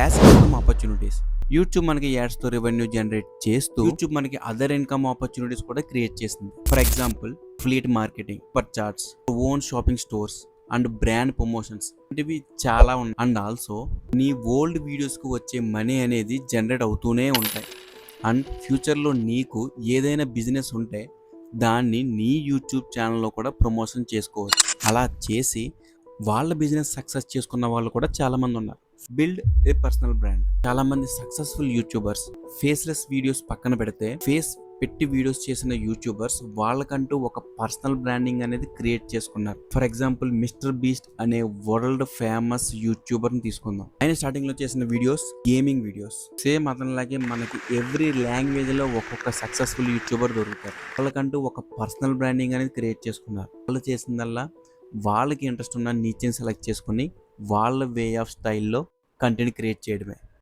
Passive income opportunities. YouTube మనకి యాడ్స్తో revenue generate చేస్తూ YouTube మనకి అదర్ ఇన్కమ్ ఆపర్చునిటీస్ కూడా క్రియేట్ చేస్తుంది. For example fleet marketing, per charts, own shopping stores and brand promotions ఇవి చాలా ఉన్నాయి. అండ్ ఆల్సో నీ ఓల్డ్ వీడియోస్కి వచ్చే మనీ అనేది జనరేట్ అవుతూనే ఉంటాయి. అండ్ ఫ్యూచర్లో నీకు ఏదైనా బిజినెస్ ఉంటే దాన్ని నీ యూట్యూబ్ ఛానల్లో కూడా ప్రమోషన్ చేసుకోవచ్చు. అలా చేసి వాళ్ళ బిజినెస్ సక్సెస్ చేసుకున్న వాళ్ళు కూడా చాలా మంది ఉన్నారు. Build a personal brand. చాలా మంది సక్సెస్ఫుల్ యూట్యూబర్స్ ఫేస్లెస్ వీడియోస్ పక్కన పెడితే ఫేస్ పెట్టి వీడియోస్ చేసిన యూట్యూబర్స్ వాళ్ళకంటూ ఒక పర్సనల్ బ్రాండింగ్ అనేది క్రియేట్ చేసుకున్నారు. ఫర్ ఎగ్జాంపుల్ మిస్టర్ బీస్ట్ అనే వరల్డ్ ఫేమస్ యూట్యూబర్ ని తీసుకుందాం. ఆయన స్టార్టింగ్ లో చేసిన వీడియోస్ గేమింగ్ వీడియోస్. సేమ్ అతనిలాగే మనకి ఎవ్రీ లాంగ్వేజ్ లో ఒక్కొక్క సక్సెస్ఫుల్ యూట్యూబర్ దొరుకుతారు. వాళ్ళకంటూ ఒక పర్సనల్ బ్రాండింగ్ అనేది క్రియేట్ చేసుకున్నారు. వాళ్ళు చేసిందల్లా వాళ్ళకి ఇంట్రెస్ట్ ఉన్న నీచెని సెలెక్ట్ చేసుకుని వాళ్ళ వే ఆఫ్ స్టైల్లో కంటెంట్ క్రియేట్ చేయడమే.